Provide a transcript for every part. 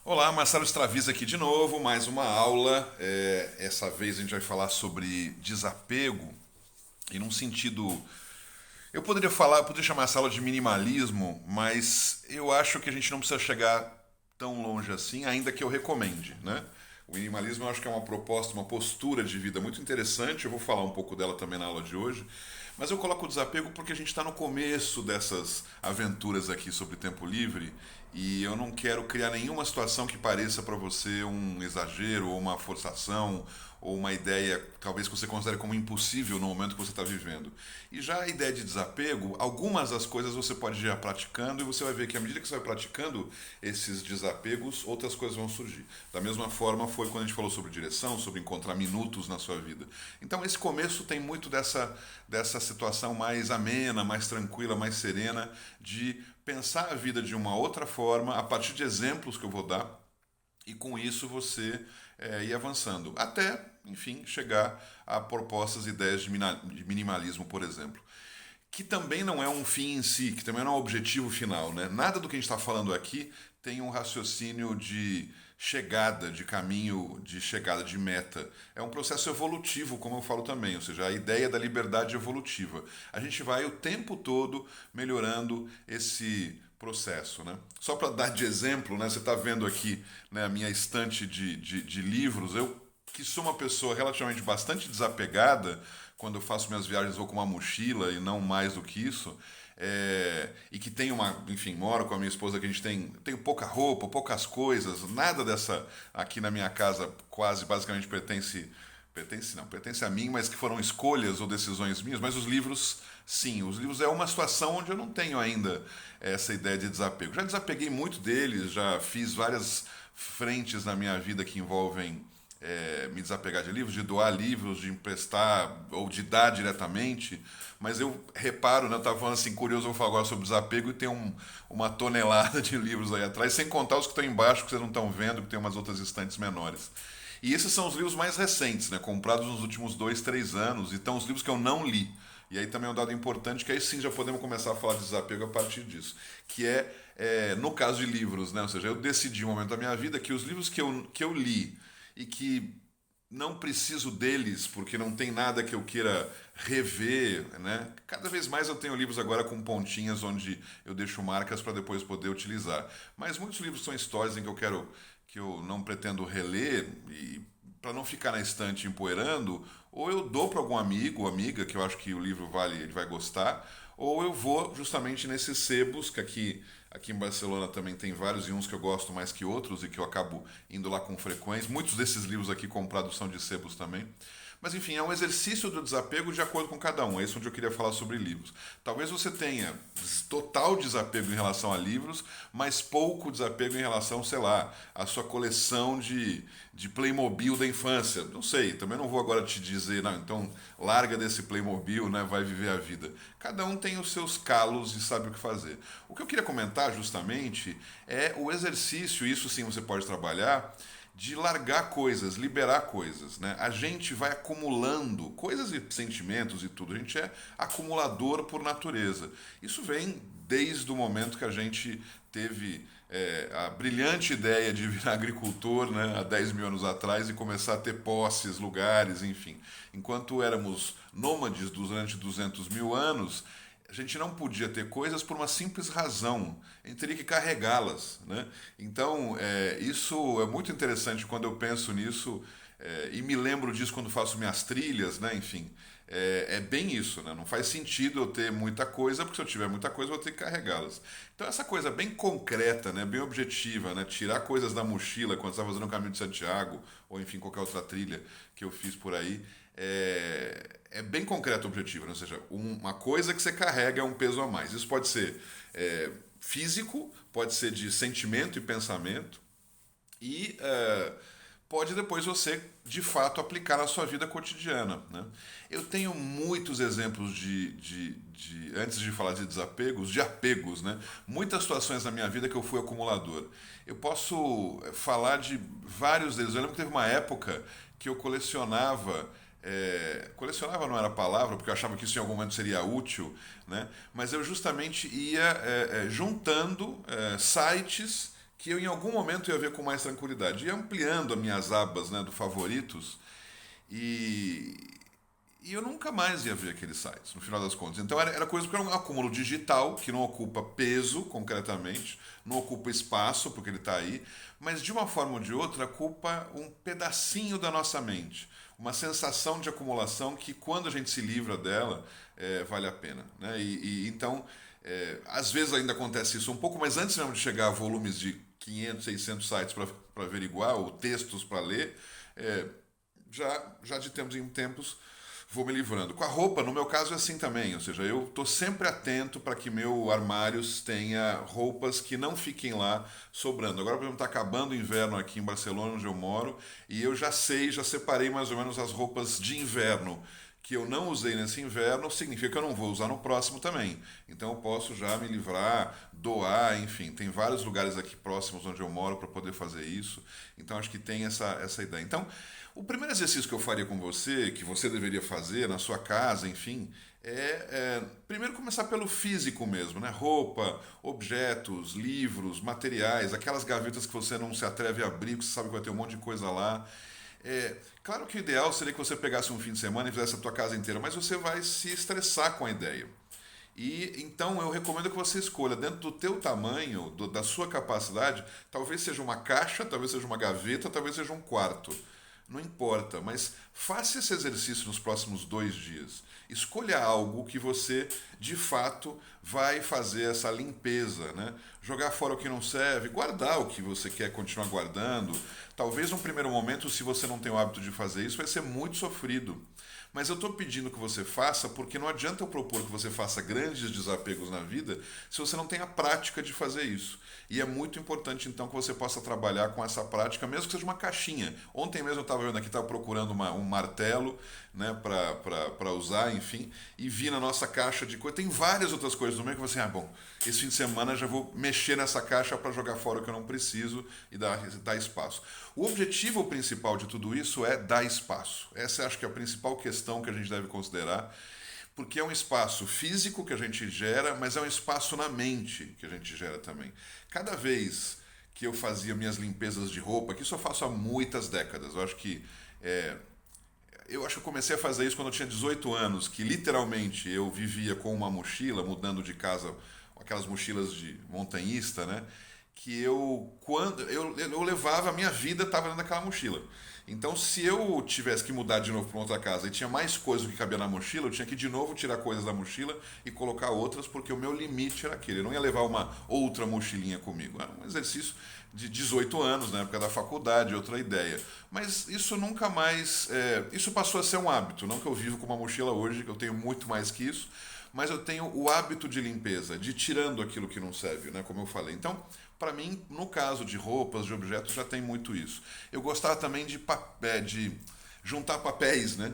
Olá, Marcelo Stravisa aqui de novo, mais uma aula. Essa vez a gente vai falar sobre desapego e num sentido. Eu poderia chamar essa aula de minimalismo, mas eu acho que a gente não precisa chegar tão longe assim, ainda que eu recomende, né? O minimalismo eu acho que é uma proposta, uma postura de vida muito interessante. Eu vou falar um pouco dela também na aula de hoje. Mas eu coloco o desapego porque a gente está no começo dessas aventuras aqui sobre tempo livre e eu não quero criar nenhuma situação que pareça para você um exagero ou uma forçação ou uma ideia talvez que você considere como impossível no momento que você está vivendo. E já a ideia de desapego, algumas das coisas você pode ir praticando e você vai ver que à medida que você vai praticando esses desapegos, outras coisas vão surgir. Da mesma forma foi quando a gente falou sobre direção, sobre encontrar minutos na sua vida. Então esse começo tem muito dessa situação mais amena, mais tranquila, mais serena, de pensar a vida de uma outra forma, a partir de exemplos que eu vou dar, e com isso você ir avançando. Até, enfim, chegar a propostas, ideias de minimalismo, por exemplo. Que também não é um fim em si, que também não é um objetivo final. Né? Nada do que a gente está falando aqui tem um raciocínio de chegada, de caminho, de chegada, de meta. É um processo evolutivo, como eu falo também, ou seja, a ideia da liberdade evolutiva. A gente vai o tempo todo melhorando esse processo. Né? Só para dar de exemplo, né, você está vendo aqui, né, a minha estante de livros, eu que sou uma pessoa relativamente bastante desapegada, quando eu faço minhas viagens vou com uma mochila e não mais do que isso, e que tem enfim, moro com a minha esposa que a gente tem pouca roupa, poucas coisas, nada dessa aqui na minha casa quase basicamente pertence a mim, mas que foram escolhas ou decisões minhas, mas os livros, sim, os livros é uma situação onde eu não tenho ainda essa ideia de desapego. Já desapeguei muito deles, já fiz várias frentes na minha vida que envolvem me desapegar de livros, de doar livros, de emprestar ou de dar diretamente, mas eu reparo, né, eu estava falando assim, curioso, eu vou falar agora sobre desapego e tem uma tonelada de livros aí atrás, sem contar os que estão embaixo, que vocês não estão vendo, que tem umas outras estantes menores. E esses são os livros mais recentes, né, comprados nos últimos 2, 3 anos, e estão os livros que eu não li. E aí também é um dado importante, que aí sim já podemos começar a falar de desapego a partir disso. Que no caso de livros, né, ou seja, eu decidi um momento da minha vida que os livros que eu li e que não preciso deles porque não tem nada que eu queira rever, né? Cada vez mais eu tenho livros agora com pontinhas onde eu deixo marcas para depois poder utilizar. Mas muitos livros são histórias em que eu não pretendo reler e para não ficar na estante empoeirando, ou eu dou para algum amigo ou amiga que eu acho que o livro vale, ele vai gostar, ou eu vou justamente nesses sebos, que aqui em Barcelona também tem vários, e uns que eu gosto mais que outros, e que eu acabo indo lá com frequência. Muitos desses livros aqui comprados são de sebos também. Mas enfim, é um exercício do desapego de acordo com cada um. É isso onde eu queria falar sobre livros. Talvez você tenha total desapego em relação a livros, mas pouco desapego em relação, sei lá, à sua coleção de Playmobil da infância. Não sei, também não vou agora te dizer, não, então larga desse Playmobil, né, vai viver a vida. Cada um tem os seus calos e sabe o que fazer. O que eu queria comentar justamente é o exercício, isso sim você pode trabalhar, de largar coisas, liberar coisas. Né? A gente vai acumulando coisas e sentimentos e tudo. A gente é acumulador por natureza. Isso vem desde o momento que a gente teve a brilhante ideia de virar agricultor, né, há 10 mil anos atrás e começar a ter posses, lugares, enfim. Enquanto éramos nômades durante 200 mil anos, a gente não podia ter coisas por uma simples razão. A gente teria que carregá-las. Né? Então, isso é muito interessante quando eu penso nisso e me lembro disso quando faço minhas trilhas, né? Enfim. É bem isso, né? Não faz sentido eu ter muita coisa, porque se eu tiver muita coisa, eu vou ter que carregá-las. Então, essa coisa bem concreta, né? Bem objetiva, né? Tirar coisas da mochila quando você está fazendo o caminho de Santiago, ou enfim, qualquer outra trilha que eu fiz por aí, é bem concreto o objetivo, né? Ou seja, uma coisa que você carrega é um peso a mais. Isso pode ser físico, pode ser de sentimento e pensamento, e pode depois você, de fato, aplicar na sua vida cotidiana. Né? Eu tenho muitos exemplos antes de falar de desapegos, de apegos. Né? Muitas situações na minha vida que eu fui acumulador. Eu posso falar de vários deles. Eu lembro que teve uma época que eu colecionava. Colecionava não era a palavra, porque eu achava que isso em algum momento seria útil, né? Mas eu justamente ia juntando sites que eu em algum momento ia ver com mais tranquilidade. E ampliando as minhas abas, né, do favoritos, e, e eu nunca mais ia ver aqueles sites, no final das contas. Então era coisa porque era um acúmulo digital, que não ocupa peso, concretamente, não ocupa espaço, porque ele está aí, mas de uma forma ou de outra ocupa um pedacinho da nossa mente. Uma sensação de acumulação que, quando a gente se livra dela, vale a pena. Né? Então, às vezes ainda acontece isso um pouco, mas antes mesmo de chegar a volumes de 500, 600 sites para averiguar, ou textos para ler, é, já de tempos em tempos vou me livrando. Com a roupa, no meu caso, é assim também. Ou seja, eu estou sempre atento para que meu armário tenha roupas que não fiquem lá sobrando. Agora, por exemplo, está acabando o inverno aqui em Barcelona, onde eu moro, e eu já separei mais ou menos as roupas de inverno que eu não usei nesse inverno, significa que eu não vou usar no próximo também. Então eu posso já me livrar, doar, enfim. Tem vários lugares aqui próximos onde eu moro para poder fazer isso. Então acho que tem essa ideia. Então, o primeiro exercício que eu faria com você, que você deveria fazer na sua casa, enfim, primeiro começar pelo físico mesmo, né? Roupa, objetos, livros, materiais, aquelas gavetas que você não se atreve a abrir, porque você sabe que vai ter um monte de coisa lá. Claro que o ideal seria que você pegasse um fim de semana e fizesse a tua casa inteira, mas você vai se estressar com a ideia. E então eu recomendo que você escolha dentro do teu tamanho, da sua capacidade, talvez seja uma caixa, talvez seja uma gaveta, talvez seja um quarto. Não importa, mas faça esse exercício nos próximos 2 dias. Escolha algo que você, de fato, vai fazer essa limpeza, né? Jogar fora o que não serve, guardar o que você quer continuar guardando. Talvez num primeiro momento, se você não tem o hábito de fazer isso, vai ser muito sofrido. Mas eu estou pedindo que você faça porque não adianta eu propor que você faça grandes desapegos na vida se você não tem a prática de fazer isso. E é muito importante então que você possa trabalhar com essa prática, mesmo que seja uma caixinha. Ontem mesmo eu estava vendo aqui, estava procurando um martelo, né, para usar, enfim, e vi na nossa caixa de coisa. Tem várias outras coisas no meio que você, bom, esse fim de semana já vou mexer nessa caixa para jogar fora o que eu não preciso e dar espaço. O objetivo principal de tudo isso é dar espaço. Essa acho que é a principal questão que a gente deve considerar, porque é um espaço físico que a gente gera, mas é um espaço na mente que a gente gera também. Cada vez que eu fazia minhas limpezas de roupa, que isso eu faço há muitas décadas, eu acho que eu comecei a fazer isso quando eu tinha 18 anos, que literalmente eu vivia com uma mochila, mudando de casa, aquelas mochilas de montanhista, né? Que quando eu levava, a minha vida estava dentro daquela mochila. Então, se eu tivesse que mudar de novo para outra casa e tinha mais coisa do que cabia na mochila, eu tinha que de novo tirar coisas da mochila e colocar outras, porque o meu limite era aquele. Eu não ia levar uma outra mochilinha comigo. Era um exercício de 18 anos, na época da faculdade, outra ideia. Mas isso nunca mais. Isso passou a ser um hábito. Não que eu vivo com uma mochila hoje, que eu tenho muito mais que isso, mas eu tenho o hábito de limpeza, de ir tirando aquilo que não serve, né, como eu falei. Então, para mim, no caso de roupas, de objetos, já tem muito isso. Eu gostava também de juntar papéis, né?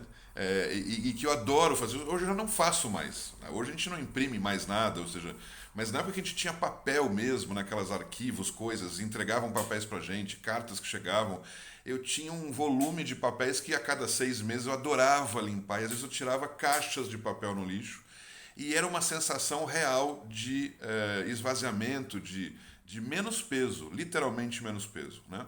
E que eu adoro fazer. Hoje eu já não faço mais. Hoje a gente não imprime mais nada, ou seja, mas na época que a gente tinha papel mesmo, naquelas arquivos, coisas, entregavam papéis pra gente, cartas que chegavam. Eu tinha um volume de papéis que a cada 6 meses eu adorava limpar, e às vezes eu tirava caixas de papel no lixo. E era uma sensação real de esvaziamento, de menos peso, literalmente menos peso, né?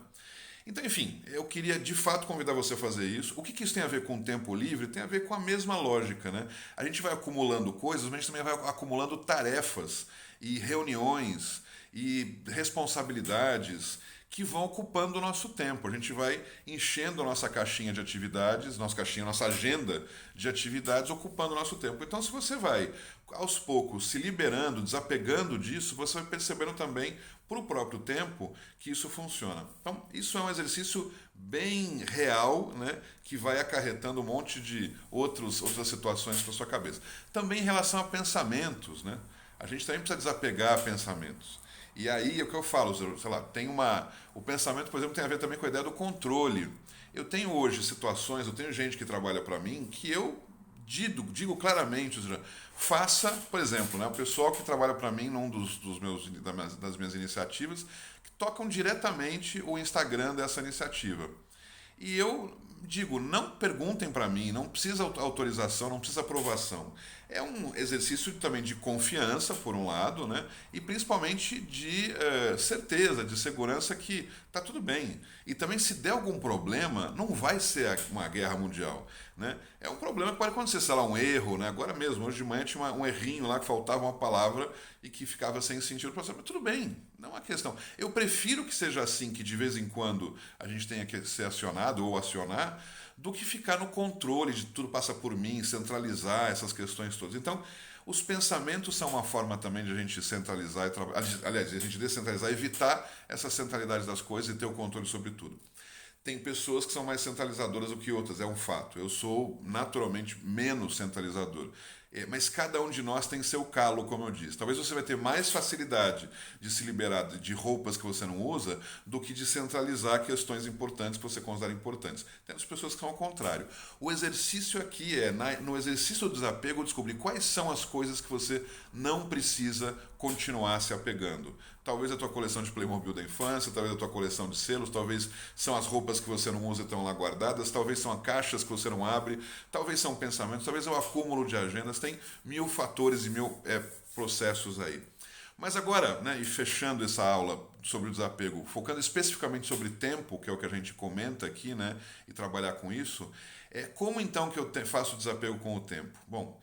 Então, enfim, eu queria de fato convidar você a fazer isso. O que isso tem a ver com o tempo livre? Tem a ver com a mesma lógica, né? A gente vai acumulando coisas, mas a gente também vai acumulando tarefas e reuniões e responsabilidades que vão ocupando o nosso tempo. A gente vai enchendo a nossa caixinha de atividades, nossa agenda de atividades, ocupando o nosso tempo. Então, se você vai, aos poucos, se liberando, desapegando disso, você vai percebendo também, para o próprio tempo, que isso funciona. Então, isso é um exercício bem real, né, que vai acarretando um monte de outras situações para sua cabeça. Também em relação a pensamentos, né? A gente também precisa desapegar a pensamentos. E aí é o que eu falo, sei lá, o pensamento, por exemplo, tem a ver também com a ideia do controle. Eu tenho hoje situações, eu tenho gente que trabalha para mim que eu digo claramente, ou seja, faça, por exemplo, né, o pessoal que trabalha para mim num das minhas iniciativas, que tocam diretamente o Instagram dessa iniciativa. E eu digo, não perguntem para mim, não precisa autorização, não precisa aprovação. É um exercício também de confiança, por um lado, né? E principalmente de certeza, de segurança que tá tudo bem. E também, se der algum problema, não vai ser uma guerra mundial, né? É um problema que pode acontecer, sei lá, um erro, né? Agora mesmo, hoje de manhã tinha um errinho lá que faltava uma palavra e que ficava sem sentido para você. Mas tudo bem, não é questão. Eu prefiro que seja assim, que de vez em quando a gente tenha que ser acionado ou acionar, do que ficar no controle de tudo passa por mim, centralizar essas questões todas. Então, os pensamentos são uma forma também de a gente centralizar e trabalhar. Aliás, de a gente descentralizar, evitar essa centralidade das coisas e ter o controle sobre tudo. Tem pessoas que são mais centralizadoras do que outras, é um fato. Eu sou naturalmente menos centralizador. Mas cada um de nós tem seu calo, como eu disse. Talvez você vai ter mais facilidade de se liberar de roupas que você não usa do que de centralizar questões importantes que você considera importantes. Tem as pessoas que são ao contrário. O exercício aqui é, no exercício do desapego, descobrir quais são as coisas que você não precisa continuar se apegando. Talvez a tua coleção de Playmobil da infância, talvez a tua coleção de selos, talvez são as roupas que você não usa e estão lá guardadas, talvez são as caixas que você não abre, talvez são pensamentos, talvez é o acúmulo de agendas, tem mil fatores e mil processos aí. Mas agora, né, e fechando essa aula sobre o desapego, focando especificamente sobre tempo, que é o que a gente comenta aqui, né, e trabalhar com isso, como então que eu faço o desapego com o tempo? Bom,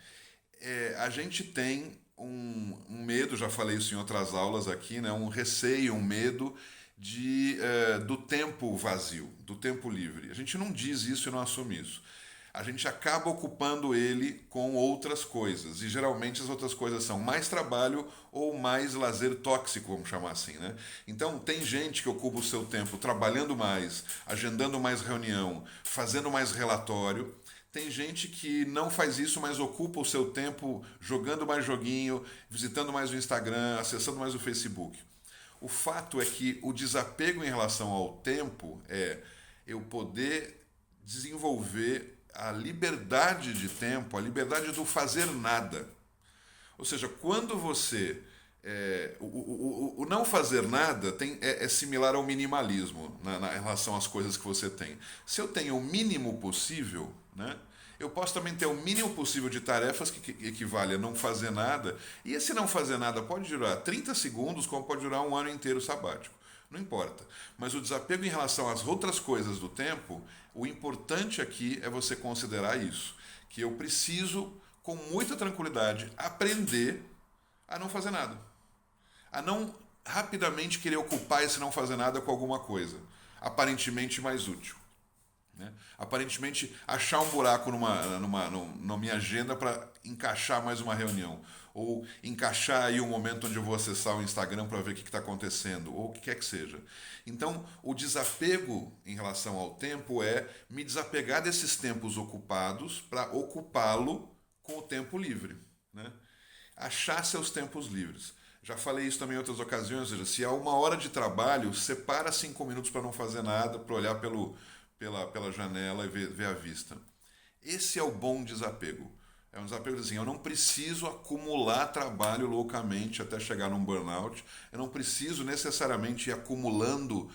a gente tem um medo, já falei isso em outras aulas aqui, né? Um receio, um medo do tempo vazio, do tempo livre. A gente não diz isso e não assume isso. A gente acaba ocupando ele com outras coisas. E geralmente as outras coisas são mais trabalho ou mais lazer tóxico, vamos chamar assim, né? Então tem gente que ocupa o seu tempo trabalhando mais, agendando mais reunião, fazendo mais relatório. Tem gente que não faz isso, mas ocupa o seu tempo jogando mais joguinho, visitando mais o Instagram, acessando mais o Facebook. O fato é que o desapego em relação ao tempo é eu poder desenvolver a liberdade de tempo, a liberdade do fazer nada. Ou seja, quando você. O não fazer nada é similar ao minimalismo na relação às coisas que você tem. Se eu tenho o mínimo possível, né, eu posso também ter o mínimo possível de tarefas que equivale a não fazer nada. E esse não fazer nada pode durar 30 segundos, como pode durar um ano inteiro sabático. Não importa. Mas o desapego em relação às outras coisas do tempo, o importante aqui é você considerar isso. Que eu preciso, com muita tranquilidade, aprender a não fazer nada. A não rapidamente querer ocupar esse não fazer nada com alguma coisa aparentemente mais útil. Né? Aparentemente, achar um buraco na minha agenda para encaixar mais uma reunião. Ou encaixar aí um momento onde eu vou acessar o Instagram para ver o que está acontecendo. Ou o que quer que seja. Então, o desapego em relação ao tempo é me desapegar desses tempos ocupados para ocupá-lo com o tempo livre. Né? Achar seus tempos livres. Já falei isso também em outras ocasiões, ou seja, se há uma hora de trabalho, separa 5 minutos para não fazer nada, para olhar pela janela e ver a vista. Esse é o bom desapego. É um desapego assim, eu não preciso acumular trabalho loucamente até chegar num burnout, eu não preciso necessariamente ir acumulando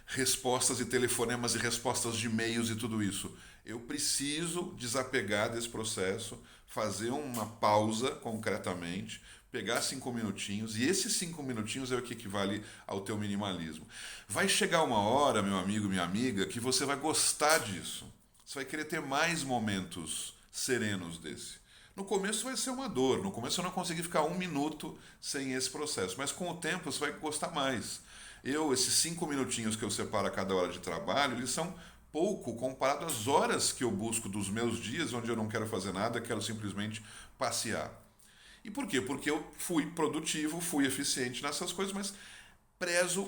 respostas e telefonemas e respostas de e-mails e tudo isso. Eu preciso desapegar desse processo, fazer uma pausa concretamente, pegar 5 minutinhos, e esses 5 minutinhos é o que equivale ao teu minimalismo. Vai chegar uma hora, meu amigo, minha amiga, que você vai gostar disso. Você vai querer ter mais momentos serenos desse. No começo vai ser uma dor, no começo eu não consegui ficar 1 minuto sem esse processo, mas com o tempo você vai gostar mais. Esses 5 minutinhos que eu separo a cada hora de trabalho, eles são pouco comparado às horas que eu busco dos meus dias, onde eu não quero fazer nada, quero simplesmente passear. E por quê? Porque eu fui produtivo, fui eficiente nessas coisas, mas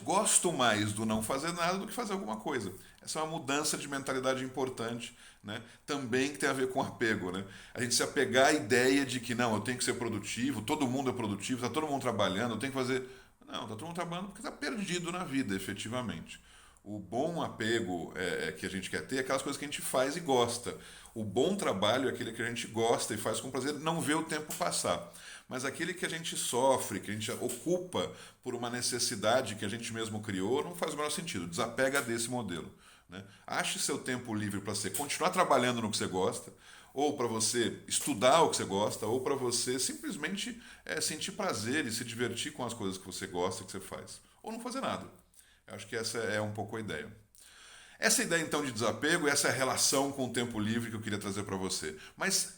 gosto mais do não fazer nada do que fazer alguma coisa. Essa é uma mudança de mentalidade importante, né? Também que tem a ver com apego. Né? A gente se apegar à ideia de que não, eu tenho que ser produtivo, todo mundo é produtivo, está todo mundo trabalhando, eu tenho que fazer. Não, está todo mundo trabalhando porque está perdido na vida, efetivamente. O bom apego que a gente quer ter é aquelas coisas que a gente faz e gosta. O bom trabalho é aquele que a gente gosta e faz com prazer, não vê o tempo passar. Mas aquele que a gente sofre, que a gente ocupa por uma necessidade que a gente mesmo criou, não faz o menor sentido. Desapega desse modelo. né? Ache seu tempo livre para você continuar trabalhando no que você gosta, ou para você estudar o que você gosta, ou para você simplesmente sentir prazer e se divertir com as coisas que você gosta e que você faz. Ou não fazer nada. Eu acho que essa é um pouco a ideia. Essa ideia então de desapego, essa é a relação com o tempo livre que eu queria trazer para você. Mas,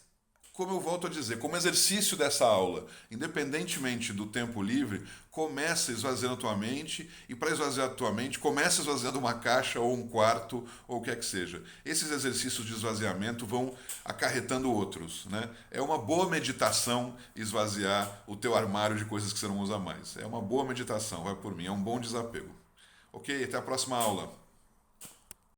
como eu volto a dizer, como exercício dessa aula, independentemente do tempo livre, começa esvaziando a tua mente, e para esvaziar a tua mente, começa esvaziando uma caixa ou um quarto ou o que é que seja. Esses exercícios de esvaziamento vão acarretando outros, né? É uma boa meditação esvaziar o teu armário de coisas que você não usa mais. É uma boa meditação, vai por mim, é um bom desapego. Ok, até a próxima aula.